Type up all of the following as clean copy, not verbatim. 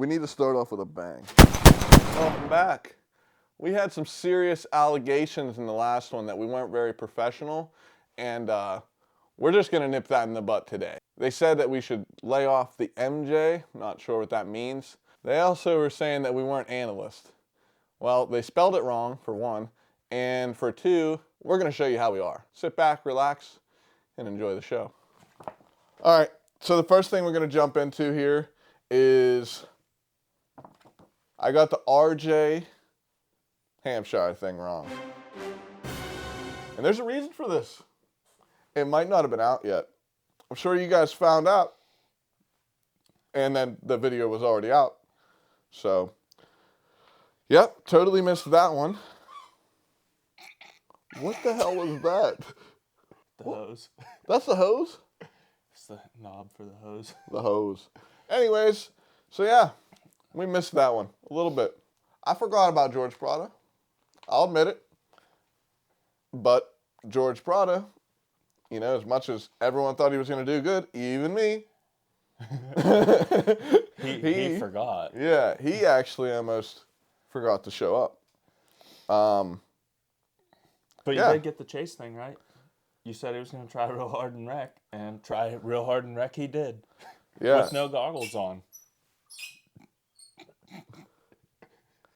We need to start off with a bang. Welcome back. We had some serious allegations in the last one that we weren't very professional, and we're just going to nip that in the butt today. They said that we should lay off the MJ. Not sure what that means. They also were saying that we weren't analysts. Well, they spelled it wrong, for one, and for two, we're going to show you how we are. Sit back, relax, and enjoy the show. All right, so the first thing we're going to jump into here is I got the RJ Hampshire thing wrong. And there's a reason for this. It might not have been out yet. I'm sure you guys found out. And then the video was already out. So, yep, totally missed that one. What the hell was that? The hose. That's the hose? It's the knob for the hose. The hose. Anyways, so yeah, we missed that one a little bit. I forgot about George Prada. I'll admit it. But George Prada, you know, as much as everyone thought he was going to do good, even me. he forgot. Yeah, he actually almost forgot to show up. But you did get the chase thing right. You said he was going to try real hard and wreck, and try it real hard and wreck he did. Yeah. With no goggles on.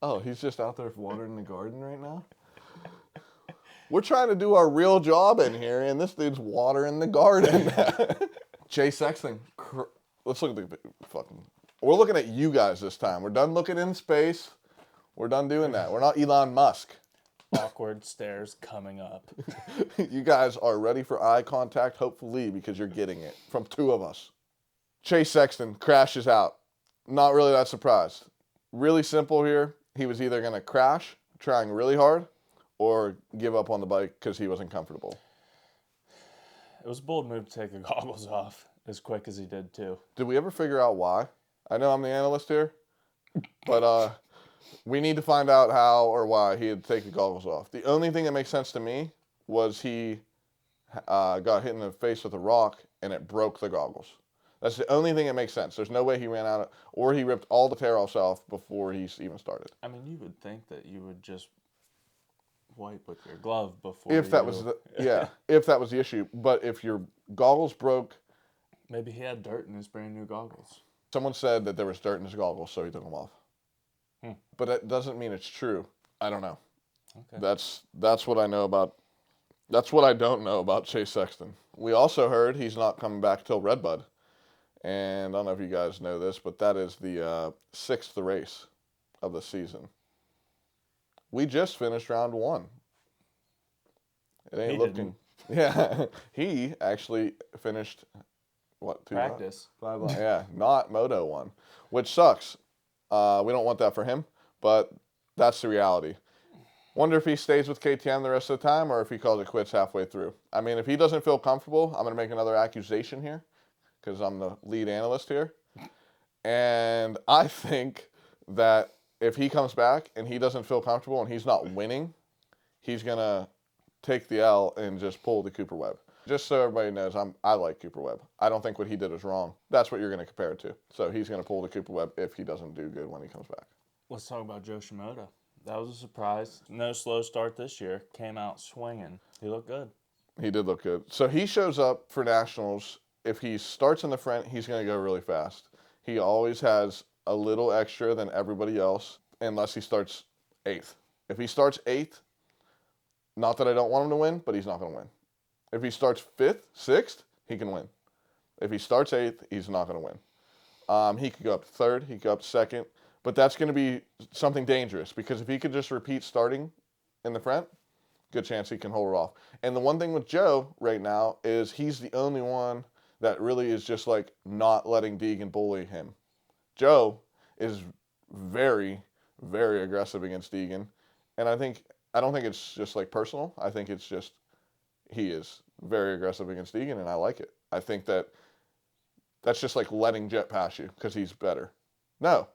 Oh, he's just out there watering the garden right now? We're trying to do our real job in here, and this dude's watering the garden. Sexton. Let's look at the fucking... We're looking at you guys this time. We're done looking in space. We're done doing that. We're not Elon Musk. Awkward stares coming up. You guys are ready for eye contact, hopefully, because you're getting it from two of us. Sexton crashes out. Not really that surprised. Really simple here. He was either going to crash, trying really hard, or give up on the bike because he wasn't comfortable. It was a bold move to take the goggles off as quick as he did, too. Did we ever figure out why? I know I'm the analyst here, but we need to find out how or why he had to take the goggles off. The only thing that makes sense to me was he got hit in the face with a rock and it broke the goggles. That's the only thing that makes sense. There's no way he ran out of, or he ripped all the tear-offs off before he even started. I mean, you would think that you would just wipe with your glove before. If that was if that was the issue. But if your goggles broke, maybe he had dirt in his brand new goggles. Someone said that there was dirt in his goggles, so he took them off. But that doesn't mean it's true. I don't know. Okay. That's what I know about. That's what I don't know about Sexton. We also heard he's not coming back till Redbud. And I don't know if you guys know this, but that is the 6th race of the season. We just finished round 1. It ain't looking. Yeah, he actually finished what? 2 practice. 5 laps. Yeah, not Moto 1, which sucks. We don't want that for him, but that's the reality. Wonder if he stays with KTM the rest of the time or if he calls it quits halfway through. I mean, if he doesn't feel comfortable, I'm going to make another accusation here because I'm the lead analyst here. And I think that if he comes back and he doesn't feel comfortable and he's not winning, he's going to take the L and just pull the Cooper Webb. Just so everybody knows, I like Cooper Webb. I don't think what he did was wrong. That's what you're going to compare it to. So he's going to pull the Cooper Webb if he doesn't do good when he comes back. Let's talk about Joe Shimoda. That was a surprise. No slow start this year. Came out swinging. He looked good. He did look good. So he shows up for Nationals. If he starts in the front, he's going to go really fast. He always has a little extra than everybody else unless he starts 8th. If he starts 8th, not that I don't want him to win, but he's not going to win. If he starts 5th, 6th, he can win. If he starts 8th, he's not going to win. He could go up to 3rd, he could go up to 2nd, but that's going to be something dangerous because if he could just repeat starting in the front, good chance he can hold it off. And the one thing with Joe right now is he's the only one that really is just like not letting Degan bully him. Joe is very, very aggressive against Degan, and I don't think it's just like personal. I think it's just he is very aggressive against Degan, and I like it. I think that's just like letting Jett pass you because he's better. No,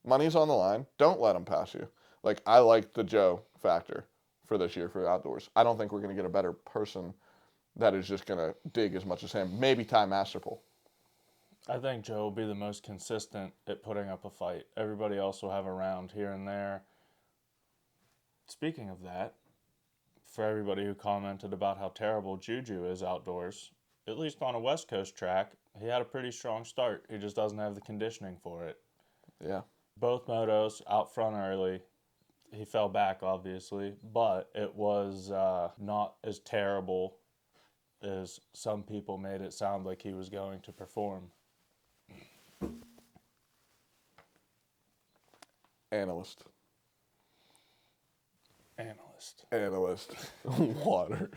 money's on the line. Don't let him pass you. Like, I like the Joe factor for this year for outdoors. I don't think we're going to get a better person that is just going to dig as much as him. Maybe Ty Masterpool. I think Joe will be the most consistent at putting up a fight. Everybody else will have a round here and there. Speaking of that, for everybody who commented about how terrible Juju is outdoors, at least on a West Coast track, he had a pretty strong start. He just doesn't have the conditioning for it. Yeah. Both motos out front early. He fell back, obviously, but it was not as terrible as some people made it sound like he was going to perform. Analyst. Water.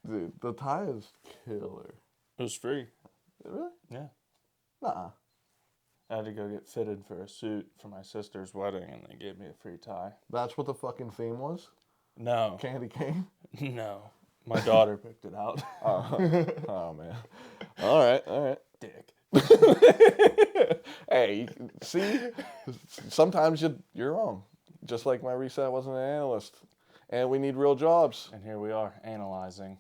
Dude, the tie is killer. It was free. Really? Yeah. Nah. I had to go get fitted for a suit for my sister's wedding, and they gave me a free tie. That's what the fucking theme was? No. Candy cane? No. My daughter picked it out. Oh, man. All right. Dick. Hey, see? Sometimes you're wrong. Just like my reset wasn't an analyst. And we need real jobs. And here we are, analyzing.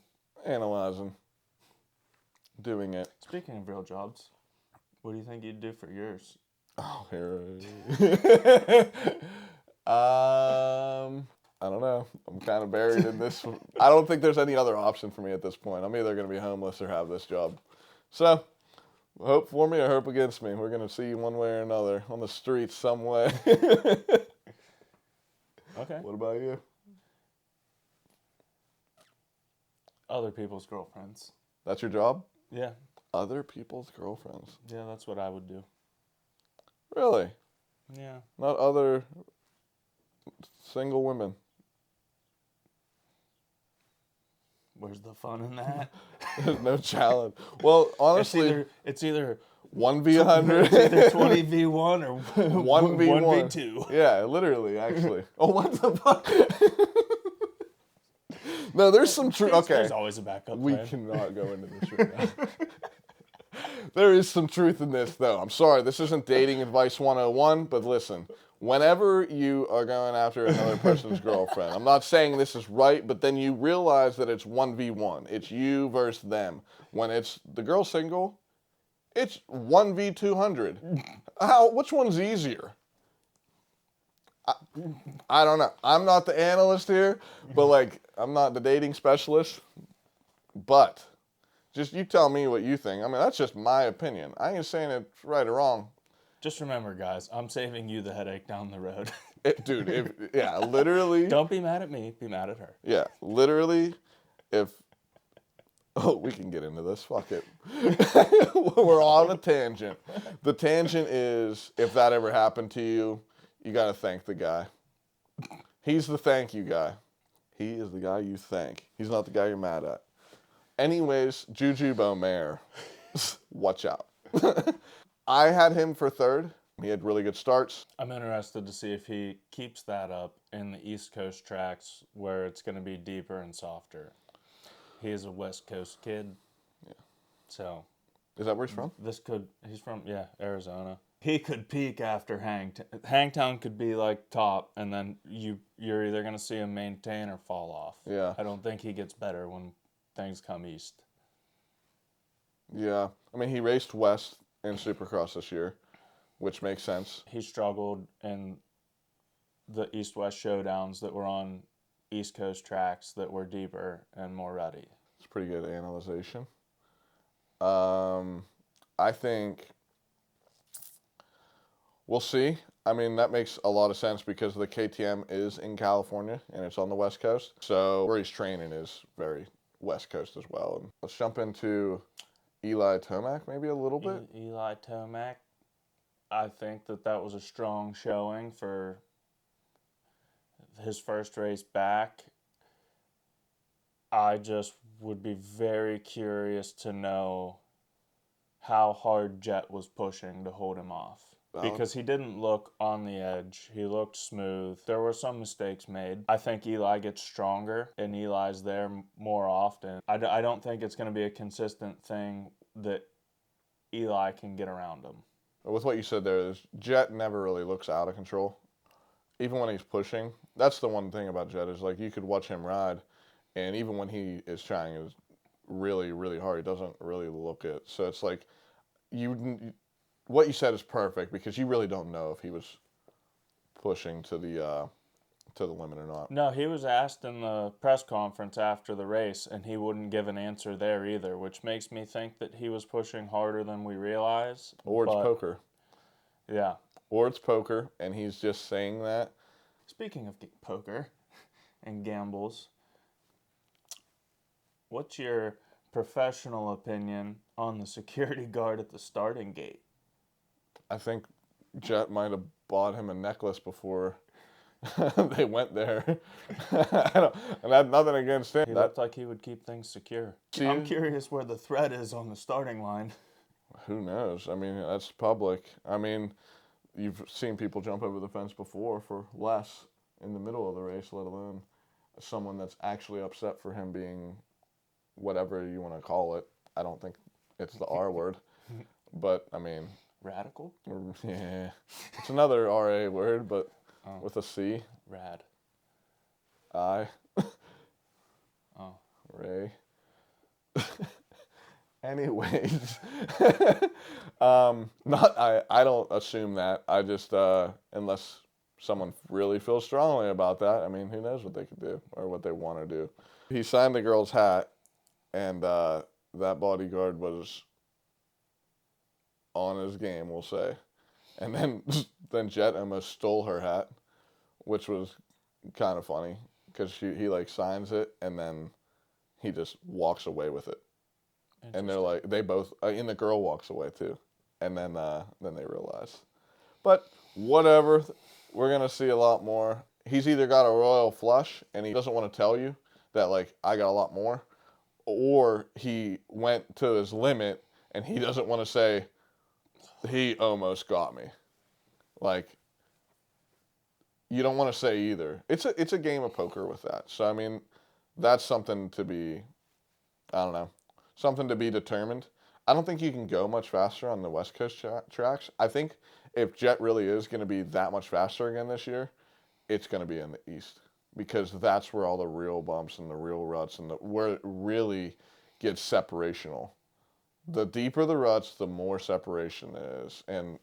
Doing it. Speaking of real jobs, what do you think you'd do for yours? Oh, here. I don't know. I'm kind of buried in this. I don't think there's any other option for me at this point. I'm either going to be homeless or have this job. So, hope for me or hope against me. We're going to see one way or another on the streets some way. Okay. What about you? Other people's girlfriends. That's your job? Yeah. Other people's girlfriends. Yeah, that's what I would do. Really? Yeah. Not other single women. Where's the fun in that? There's no challenge. Well, honestly, it's either 1v100. It's either 20v1 or 1v1. 1v2. Yeah, literally, actually. Oh, what the fuck? No, there's some truth. Okay. There's always a backup We plan. cannot go into this right now. There is some truth in this, though. I'm sorry, this isn't dating advice 101, but listen, whenever you are going after another person's girlfriend, I'm not saying this is right, but then you realize that it's 1v1. It's you versus them. When it's the girl single, it's 1v200. Which one's easier? I don't know. I'm not the analyst here, but I'm not the dating specialist. But just you tell me what you think. I mean, that's just my opinion. I ain't saying it's right or wrong. Just remember, guys, I'm saving you the headache down the road. Literally. Don't be mad at me. Be mad at her. Yeah, literally, we can get into this. Fuck it. We're on a tangent. The tangent is, if that ever happened to you, you got to thank the guy. He's the thank you guy. He is the guy you thank. He's not the guy you're mad at. Anyways, Juju Beaumare. Watch out. I had him for third. He had really good starts. I'm interested to see if he keeps that up in the East Coast tracks where it's going to be deeper and softer. He is a West Coast kid. Yeah. So. Is that where he's from? He's from, Arizona. He could peak after Hangtown could be like top, and then you're either going to see him maintain or fall off. Yeah. I don't think he gets better when things come east. Yeah. I mean, he raced West in Supercross this year, which makes sense. He struggled in the East-West showdowns that were on East Coast tracks that were deeper and more ruddy. It's pretty good analyzation. I think we'll see. I mean, that makes a lot of sense because the KTM is in California and it's on the West Coast. So where he's training is very West Coast as well. And let's jump into Eli Tomac maybe a little bit. Eli Tomac, I think that was a strong showing for his first race back. I just would be very curious to know how hard Jett was pushing to hold him off. Because he didn't look on the edge. He looked smooth. There were some mistakes made. I think Eli gets stronger, and Eli's there more often. I don't think it's going to be a consistent thing that Eli can get around him. With what you said there, Jett never really looks out of control. Even when he's pushing. That's the one thing about Jett is you could watch him ride, and even when he is trying his really, really hard. He doesn't really look it. So it's like what you said is perfect because you really don't know if he was pushing to the limit or not. No, he was asked in the press conference after the race, and he wouldn't give an answer there either, which makes me think that he was pushing harder than we realize. Or it's poker. Yeah. Or it's poker, and he's just saying that. Speaking of poker and gambles, what's your professional opinion on the security guard at the starting gate? I think Jett might have bought him a necklace before they went there. And I have nothing against him. He looked like he would keep things secure. I'm curious where the threat is on the starting line. Who knows? I mean, that's public. I mean, you've seen people jump over the fence before for less in the middle of the race, let alone someone that's actually upset for him being whatever you want to call it. I don't think it's the R word, but I mean... Radical? Yeah. It's another RA word, but with a C. Rad. I. Oh. Ray. Anyways. I don't assume that. I just, unless someone really feels strongly about that, I mean, who knows what they could do or what they want to do. He signed the girl's hat, and that bodyguard was on his game, we'll say. And then Jett almost stole her hat, which was kind of funny because he like signs it and then he just walks away with it. And they're like, they both, and the girl walks away too. And then they realize. But whatever, we're going to see a lot more. He's either got a royal flush and he doesn't want to tell you that, like, I got a lot more, or he went to his limit and he doesn't want to say, he almost got me. Like, you don't want to say either. It's a game of poker with that. So, I mean, that's something to be, I don't know, something to be determined. I don't think you can go much faster on the West Coast tracks. I think if Jett really is going to be that much faster again this year, it's going to be in the East. Because that's where all the real bumps and the real ruts and where it really gets separational. The deeper the ruts, the more separation there is. And,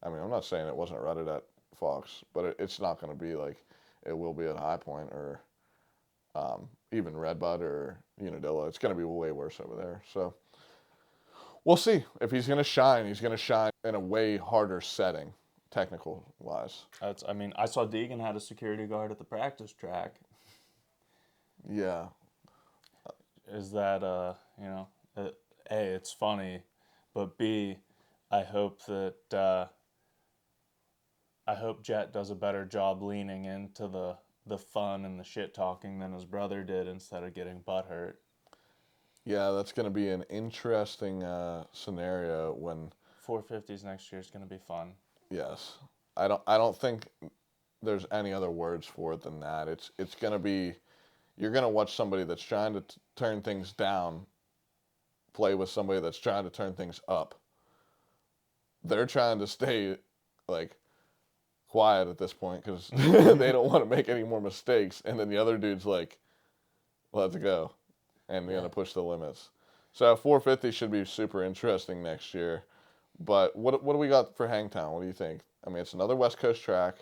I mean, I'm not saying it wasn't rutted at Fox, but it's not going to be like it will be at High Point or even Redbud or Unadilla. It's going to be way worse over there. So, we'll see. If he's going to shine, he's going to shine in a way harder setting, technical-wise. I mean, I saw Degan had a security guard at the practice track. Yeah. Is that, A, it's funny, but B, I hope Jett does a better job leaning into the fun and the shit talking than his brother did instead of getting butthurt. Yeah, that's going to be an interesting scenario when 450s next year is going to be fun. Yes. I don't think there's any other words for it than that. It's going to be, you're going to watch somebody that's trying to turn things down play with somebody that's trying to turn things up. They're trying to stay, like, quiet at this point because they don't want to make any more mistakes. And then the other dude's like, let's go. And we're going to push the limits. So 450 should be super interesting next year. But what do we got for Hangtown? What do you think? I mean, it's another West Coast track.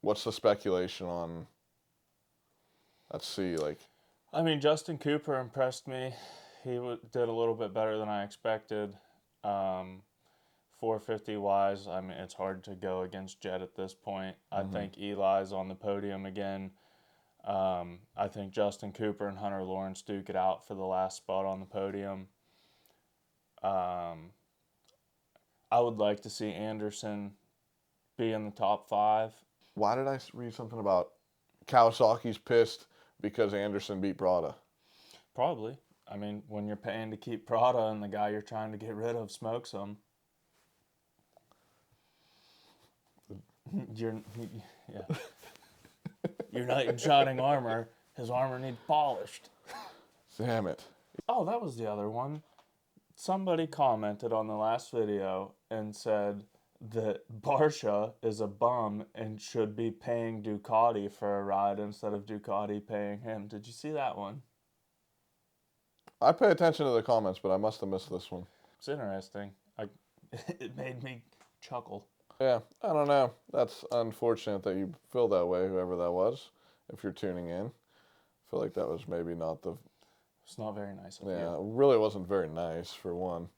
What's the speculation on? Let's see, like. I mean, Justin Cooper impressed me. He did a little bit better than I expected. 450 wise, I mean, it's hard to go against Jett at this point. I think Eli's on the podium again. I think Justin Cooper and Hunter Lawrence duke it out for the last spot on the podium. I would like to see Anderson be in the top 5. Why did I read something about Kawasaki's pissed because Anderson beat Prada? Probably. I mean, when you're paying to keep Prada and the guy you're trying to get rid of smokes him. Your knight in shining armor, his armor needs polished. Damn it. Oh, that was the other one. Somebody commented on the last video and said that Barsha is a bum and should be paying Ducati for a ride instead of Ducati paying him. Did you see that one? I pay attention to the comments, but I must have missed this one. It's interesting. It made me chuckle. Yeah, I don't know. That's unfortunate that you feel that way, whoever that was, if you're tuning in. I feel like that was maybe not the... It's not very nice of Yeah, it you. really wasn't very nice, for one.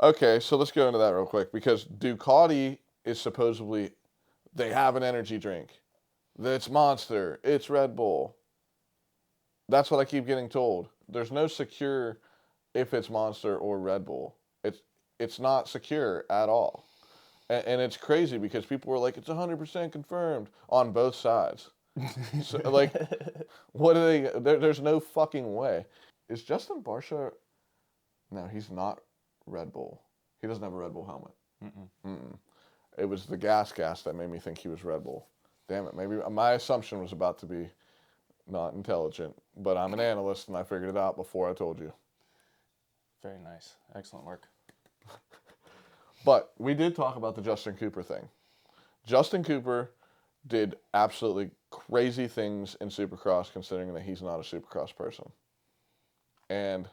Okay, so let's go into that real quick, because Ducati is supposedly... They have an energy drink. It's Monster. It's Red Bull. That's what I keep getting told. There's no secure if it's Monster or Red Bull. It's not secure at all. And it's crazy because people were like, it's 100% confirmed on both sides. So, like, what are they? There's no fucking way. Is Justin Barsha? No, he's not Red Bull. He doesn't have a Red Bull helmet. Mm-mm. It was the gas that made me think he was Red Bull. Damn it. Maybe my assumption was about to be not intelligent, but I'm an analyst and I figured it out before I told you. Very nice. Excellent work. But we did talk about the Justin Cooper thing. Justin Cooper did absolutely crazy things in Supercross, considering that he's not a Supercross person. And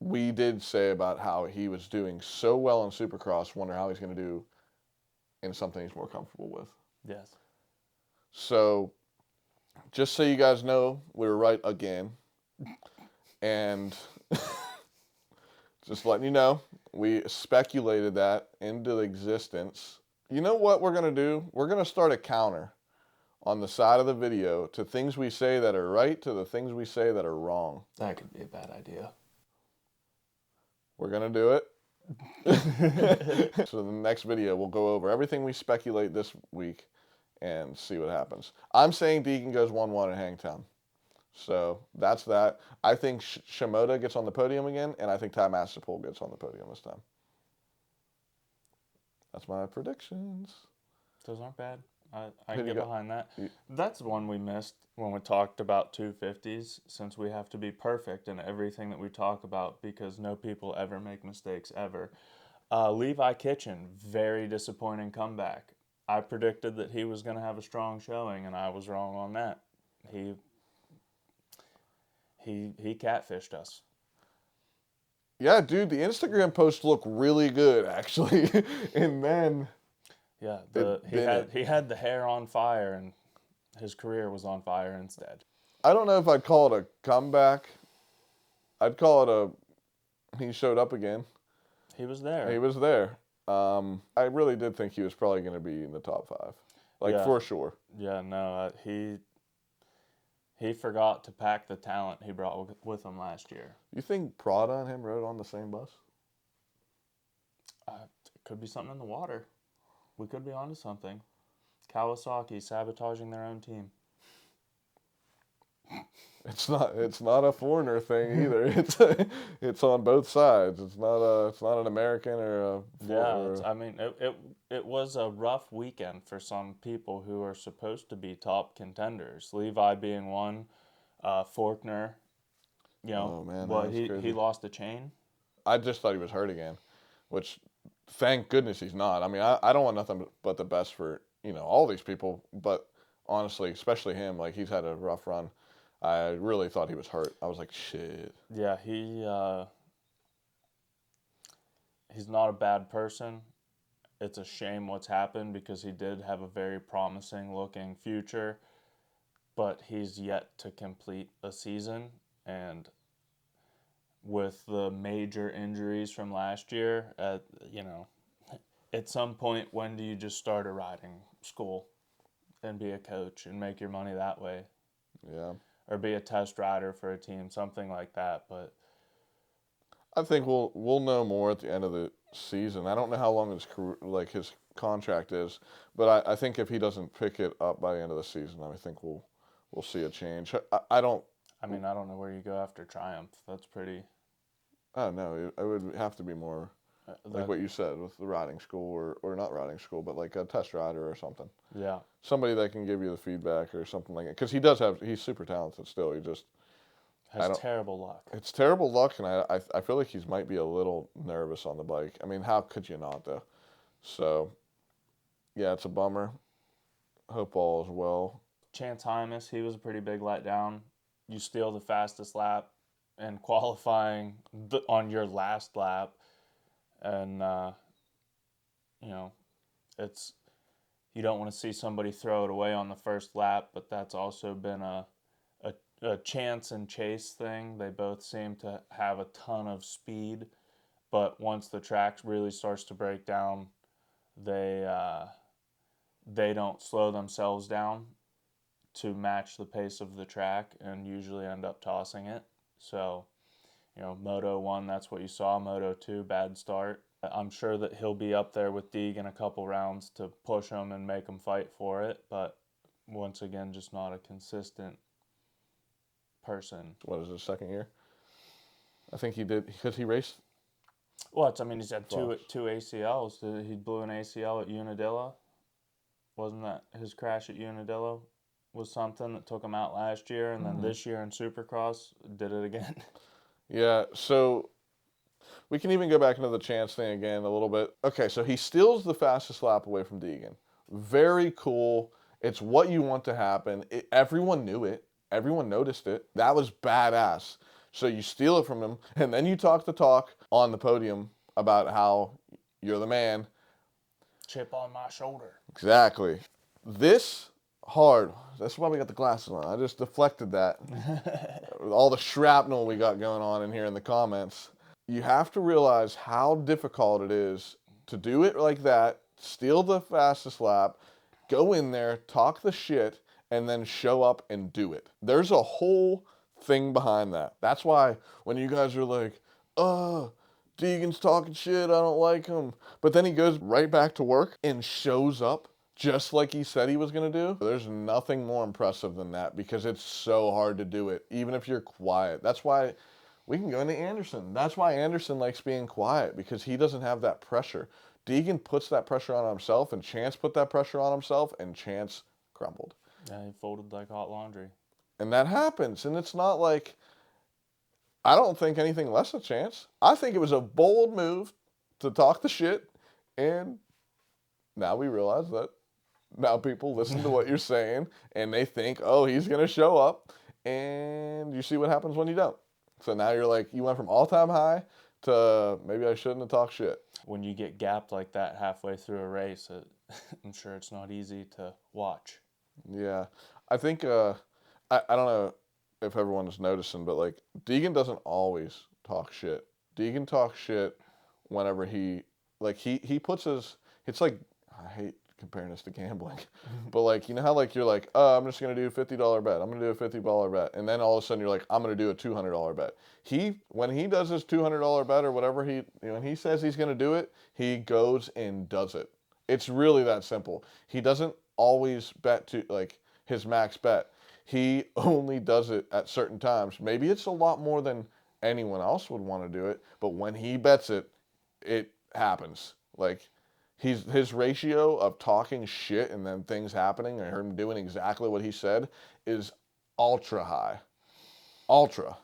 we did say about how he was doing so well in Supercross, wonder how he's going to do in something he's more comfortable with. Yes. So, just so you guys know, we were right again. And just letting you know, we speculated that into existence. You know what we're going to do? We're going to start a counter on the side of the video to things we say that are right to the things we say that are wrong. That could be a bad idea. We're going to do it. So the next video, we'll go over everything we speculate this week and see what happens. I'm saying Degan goes 1-1 in Hangtown. So that's that. I think Shimoda gets on the podium again, and I think Ty Masterpool gets on the podium this time. That's my predictions. Those aren't bad. I can get behind that. That's one we missed when we talked about 250s, since we have to be perfect in everything that we talk about because no people ever make mistakes ever. Levi Kitchen, very disappointing comeback. I predicted that he was going to have a strong showing, and I was wrong on that. He catfished us. Yeah, dude, the Instagram posts look really good, actually. And then... Yeah, he had the hair on fire, and his career was on fire instead. I don't know if I'd call it a comeback. I'd call it he showed up again. He was there. He was there. I really did think he was probably going to be in the top 5. Like, for sure. Yeah, no, he forgot to pack the talent he brought with him last year. You think Prada and him rode on the same bus? It could be something in the water. We could be onto something. Kawasaki sabotaging their own team. It's not a foreigner thing either. It's on both sides. It's not an American or a... It was a rough weekend for some people who are supposed to be top contenders. Levi being one, Faulkner. Oh man, he lost a chain. I just thought he was hurt again, which thank goodness he's not. I mean, I don't want nothing but the best for all these people, but honestly, especially him, like he's had a rough run. I really thought he was hurt. I was like, shit. Yeah, he's not a bad person. It's a shame what's happened because he did have a very promising looking future, but he's yet to complete a season. And with the major injuries from last year, at some point, when do you just start a riding school and be a coach and make your money that way? Yeah. Or be a test rider for a team, something like that. But I think we'll know more at the end of the season. I don't know how long his contract is, but I think if he doesn't pick it up by the end of the season, I think we'll see a change. I don't know where you go after Triumph. That's pretty... Oh, no, it would have to be more like what you said with the riding school or not riding school, but like a test rider or something. Yeah. Somebody that can give you the feedback or something like that. Because he's super talented still. He just has terrible luck. It's terrible luck, and I feel like he might be a little nervous on the bike. I mean, how could you not, though? So, yeah, it's a bummer. Hope all is well. Chance Hymas, he was a pretty big letdown. You steal the fastest lap. and qualifying on your last lap. And, you know, it's, you don't want to see somebody throw it away on the first lap, but that's also been a chance and chase thing. They both seem to have a ton of speed, but once the track really starts to break down, they don't slow themselves down to match the pace of the track and usually end up tossing it. So, you know, Moto 1, that's what you saw. Moto 2, bad start. I'm sure that he'll be up there with Degan a couple rounds to push him and make him fight for it, but once again, just not a consistent person. What is his second year? I think he did, because he raced. What? I mean, he's had two ACLs. He blew an ACL at Unadilla. Wasn't that his crash at Unadilla was something that took him out last year, and then this year in Supercross did it again. Yeah, so we can even go back into the chance thing again a little bit. Okay, so he steals the fastest lap away from Degan. Very cool. It's what you want to happen. Everyone knew it. Everyone noticed it. That was badass. So you steal it from him, and then you talk the talk on the podium about how you're the man. Chip on my shoulder. Exactly. This hard. That's why we got the glasses on. I just deflected that. All the shrapnel we got going on in here in the comments. You have to realize how difficult it is to do it like that, steal the fastest lap, go in there, talk the shit, and then show up and do it. There's a whole thing behind that. That's why when you guys are like, Degan's talking shit, I don't like him. But then he goes right back to work and shows up just like he said he was going to do. There's nothing more impressive than that because it's so hard to do it, even if you're quiet. That's why we can go into Anderson. That's why Anderson likes being quiet, because he doesn't have that pressure. Degan puts that pressure on himself, and Chance put that pressure on himself, and Chance crumbled. Yeah, he folded like hot laundry. And that happens, and it's not like, I don't think anything less of Chance. I think it was a bold move to talk the shit, and now we realize that now people listen to what you're saying, and they think, oh, he's going to show up, and you see what happens when you don't. So now you're like, you went from all-time high to maybe I shouldn't have talked shit. When you get gapped like that halfway through a race, I'm sure it's not easy to watch. Yeah. I think, I don't know if everyone's noticing, but like, Degan doesn't always talk shit. Degan talks shit whenever he puts his, it's like, I hate comparing this to gambling, but like, you know how like you're like, oh, I'm just going to do a $50 bet. I'm going to do a $50 bet. And then all of a sudden you're like, I'm going to do a $200 bet. When he does his $200 bet or whatever when he says he's going to do it, he goes and does it. It's really that simple. He doesn't always bet to like his max bet. He only does it at certain times. Maybe it's a lot more than anyone else would want to do it, but when he bets it, it happens. Like, his ratio of talking shit and then things happening or him doing exactly what he said is ultra high. Ultra.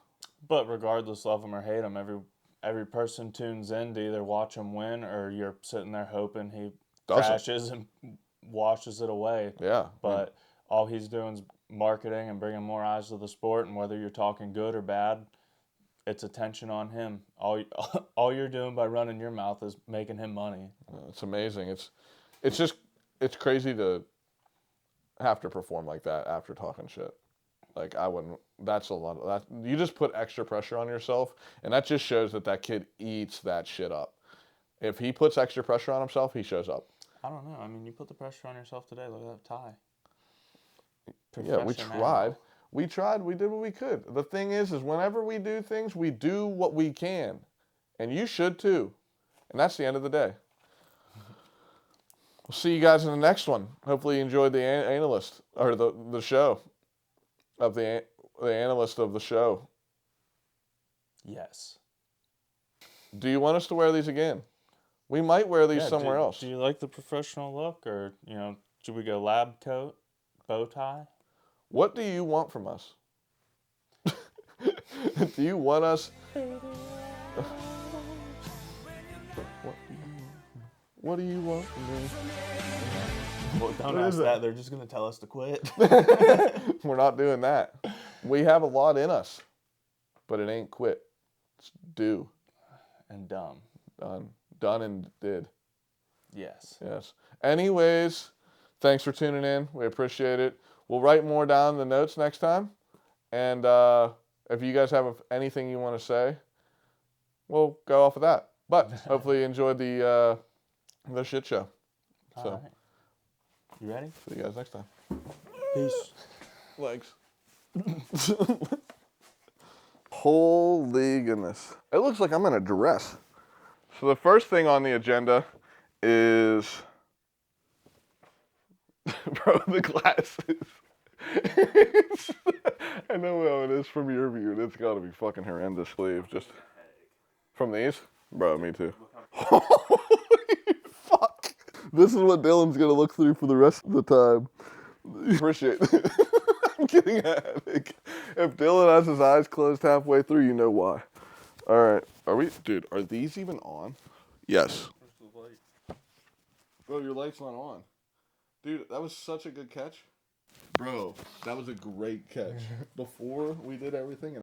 But regardless, love him or hate him, every person tunes in to either watch him win or you're sitting there hoping he crashes and washes it away. Yeah. But all he's doing is marketing and bringing more eyes to the sport, and whether you're talking good or bad, it's attention on him. All you're doing by running your mouth is making him money. It's amazing. It's crazy to have to perform like that after talking shit. Like, I wouldn't. That's a lot of that. You just put extra pressure on yourself, and that just shows that kid eats that shit up. If he puts extra pressure on himself, he shows up. I don't know. I mean, you put the pressure on yourself today. Look at that tie. Yeah, we tried. We tried. We did what we could. The thing is whenever we do things, we do what we can. And you should too. And that's the end of the day. We'll see you guys in the next one. Hopefully you enjoyed the analyst, or the show, of the analyst of the show. Yes. Do you want us to wear these again? We might wear these somewhere else. Do you like the professional look, or, should we go lab coat, bow tie? What do you want from us? Do you want us... What do you want from me? Well, don't ask that. They're just going to tell us to quit. We're not doing that. We have a lot in us. but it ain't quit. It's do. And dumb. Done and did. Yes. Yes. Anyways, thanks for tuning in. We appreciate it. We'll write more down in the notes next time. And if you guys have anything you want to say, we'll go off of that. But hopefully you enjoyed the shit show. So, All right. You ready? See you guys next time. Peace. Legs. Holy goodness. It looks like I'm in a dress. So the first thing on the agenda is, bro, the glasses. I know how it is from your view, and it's got to be fucking horrendous. Sleeve, just from these? Bro, me too. Holy fuck. This is what Dylan's going to look through for the rest of the time. Appreciate it. I'm getting a headache. If Dylan has his eyes closed halfway through, you know why. All right. Dude, are these even on? Yes. Where's the light? Bro, your light's not on. Dude, that was such a good catch. Bro, that was a great catch. Before we did everything, and